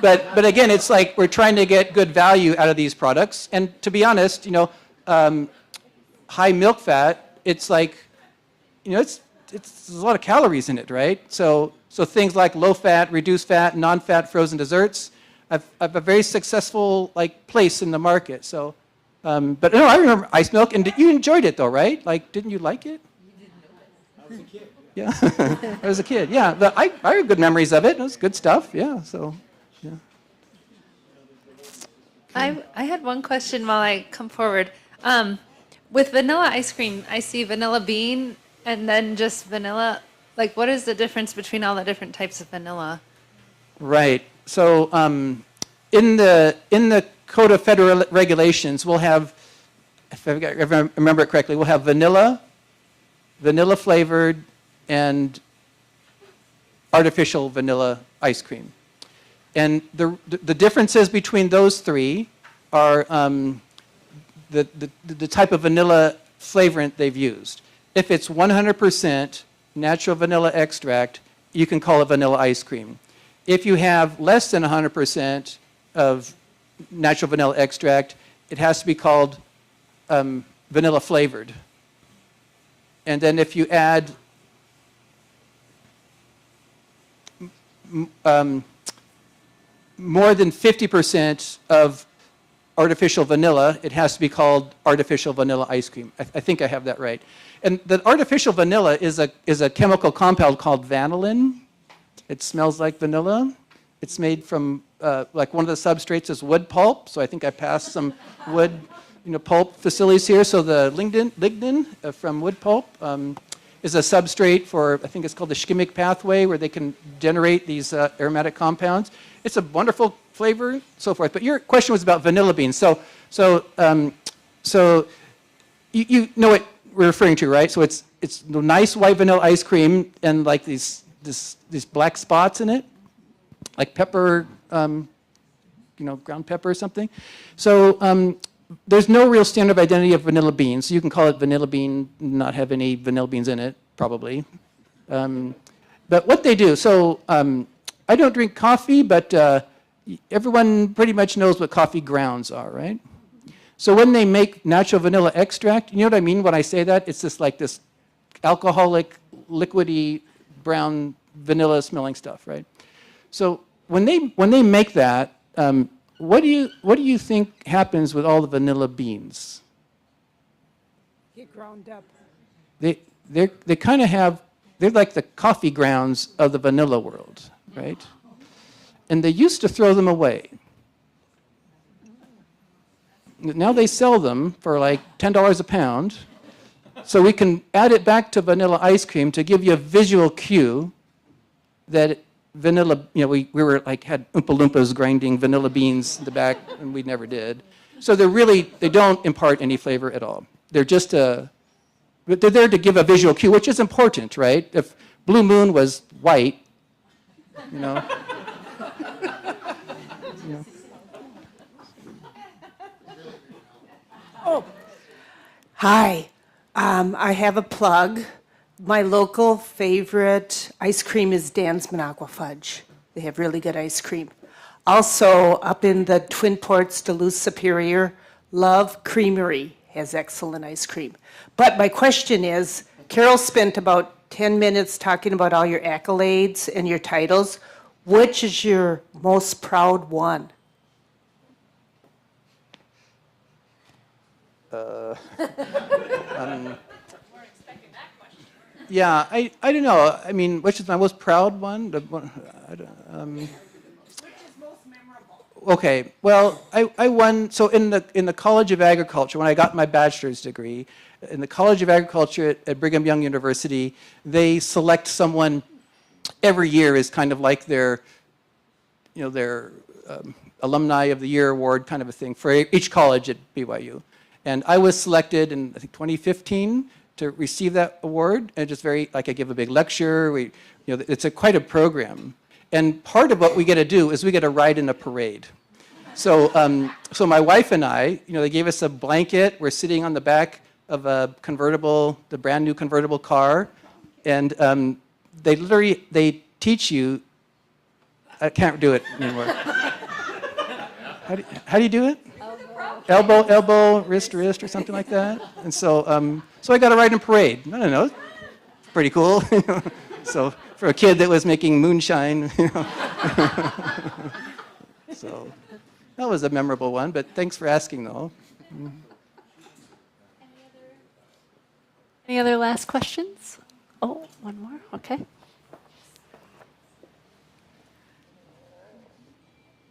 but again, it's like we're trying to get good value out of these products. And to be honest, high milk fat, it's like, there's a lot of calories in it, right? So things like low fat, reduced fat, non-fat frozen desserts have a very successful place in the market. So, but no, I remember ice milk, and you enjoyed it though, right? Didn't you like it? I was a kid. Yeah, I was a kid. Yeah, but I have good memories of it. It was good stuff. Yeah, so yeah. I had one question while I come forward. With vanilla ice cream, I see vanilla bean and then just vanilla. What is the difference between all the different types of vanilla? Right. So in the Code of Federal Regulations, we'll have, if I remember it correctly, we'll have vanilla flavored, and artificial vanilla ice cream. And the differences between those three are the type of vanilla flavorant they've used. If it's 100% natural vanilla extract, you can call it vanilla ice cream. If you have less than 100% of natural vanilla extract, it has to be called vanilla flavored. And then if you add more than 50% of artificial vanilla, it has to be called artificial vanilla ice cream. I think I have that right. And the artificial vanilla is a chemical compound called vanillin. It smells like vanilla. It's made from, one of the substrates is wood pulp. So I think I passed some wood pulp facilities here. So the lignin from wood pulp is a substrate for, I think it's called the Schimick pathway, where they can generate these aromatic compounds. It's a wonderful flavor, so forth. But your question was about vanilla beans. So you know what we're referring to, right? So it's the nice white vanilla ice cream and these black spots in it, like pepper, ground pepper or something. So there's no real standard of identity of vanilla beans. You can call it vanilla bean, not have any vanilla beans in it, probably. But what they do, so I don't drink coffee, but everyone pretty much knows what coffee grounds are, right? So when they make natural vanilla extract, you know what I mean when I say that? It's just like this alcoholic, liquidy brown vanilla smelling stuff, right? So when they make that, what do you think happens with all the vanilla beans? Get ground up. They kind of have, they're like the coffee grounds of the vanilla world, right? And they used to throw them away. Now they sell them for like $10 a pound. So we can add it back to vanilla ice cream to give you a visual cue that vanilla, we were like, had Oompa Loompas grinding vanilla beans in the back, and we never did. So they don't impart any flavor at all. They're just they're there to give a visual cue, which is important, right? If Blue Moon was white, you know. Hi, I have a plug. My local favorite ice cream is Dan's Minocqua Fudge. They have really good ice cream. Also, up in the Twin Ports, Duluth Superior, Love Creamery has excellent ice cream. But my question is, Carol spent about 10 minutes talking about all your accolades and your titles. Which is your most proud one? Yeah, I don't know. I mean, which is my most proud one? Which is most memorable? Okay, well, I won. So in the College of Agriculture, when I got my bachelor's degree, in the College of Agriculture at Brigham Young University, they select someone every year as kind of like their Alumni of the Year award kind of a thing for each college at BYU. And I was selected in, I think, 2015 to receive that award. And just very, like, I give a big lecture. It's quite a program. And part of what we get to do is we get to ride in a parade. So, so my wife and I, they gave us a blanket. We're sitting on the back of a convertible, the brand new convertible car. And they teach you, I can't do it anymore. How do you do it? Elbow, wrist to wrist, or something like that. And so, so I got to ride in a parade. I don't know, pretty cool. So for a kid that was making moonshine, so that was a memorable one. But thanks for asking, though. Any other last questions? Oh, one more. Okay.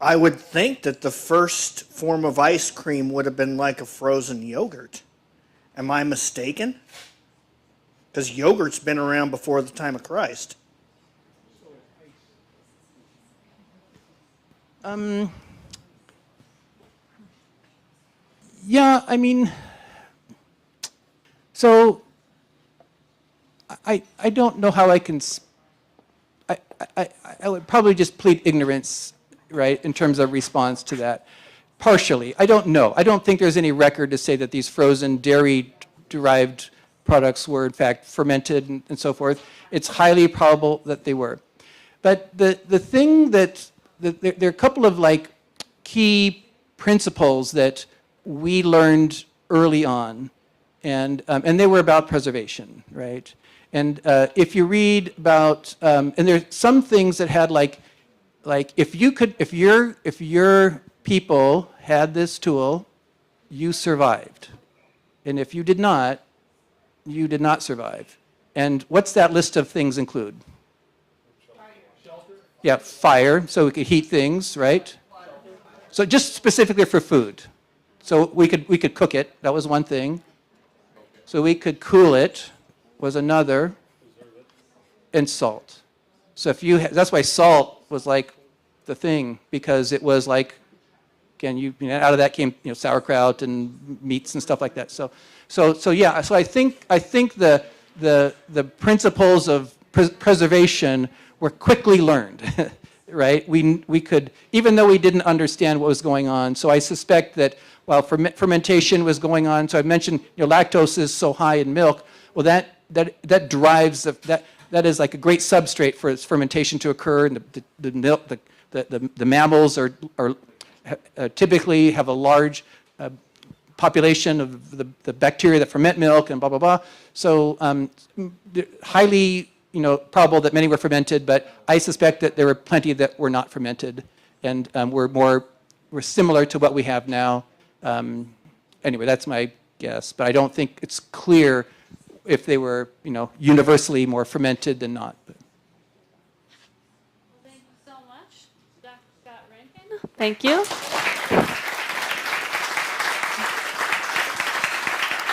I would think that the first form of ice cream would have been like a frozen yogurt. Am I mistaken? Because yogurt's been around before the time of Christ. Yeah, I mean, so I don't know how I can. I would probably just plead ignorance, right, in terms of response to that. Partially. I don't know. I don't think there's any record to say that these frozen dairy-derived products were, in fact, fermented and so forth. It's highly probable that they were. But the thing that, there are a couple of, like, key principles that we learned early on, and they were about preservation, right? And if you read about, and there's some things that had, like if your people had this tool, you survived. And if you did not survive. And what's that list of things include? Shelter. Yeah, fire, so we could heat things, right? So just specifically for food. So we could cook it, that was one thing. So we could cool it, was another. And salt. So if you, that's why salt was like the thing, because it was like, again, out of that came sauerkraut and meats and stuff like that. So yeah. So I think the principles of preservation were quickly learned, right? We could, even though we didn't understand what was going on. So I suspect that while fermentation was going on, so I mentioned lactose is so high in milk. Well, that drives that is like a great substrate for its fermentation to occur, and the milk, the mammals are typically have a large population of the bacteria that ferment milk and blah blah blah. So highly probable that many were fermented, but I suspect that there were plenty that were not fermented and were similar to what we have now. Anyway, that's my guess, but I don't think it's clear if they were, universally more fermented than not. Thank you so much, Dr. Scott Rankin. Thank you.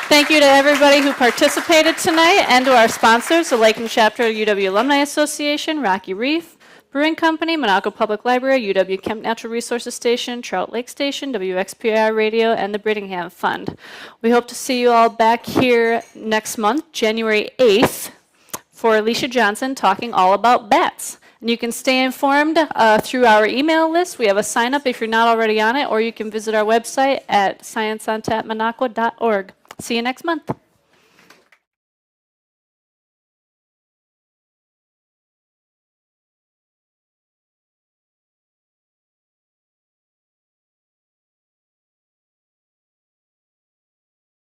Thank you to everybody who participated tonight and to our sponsors, the Lakeland Chapter of UW Alumni Association, Rocky Reef Brewing Company, Monaco Public Library, UW Kemp Natural Resources Station, Trout Lake Station, WXPR Radio, and the Brittingham Fund. We hope to see you all back here next month, January 8th, for Alicia Johnson talking all about bats. And you can stay informed through our email list. We have a sign up if you're not already on it, or you can visit our website at scienceontapmonaco.org. See you next month.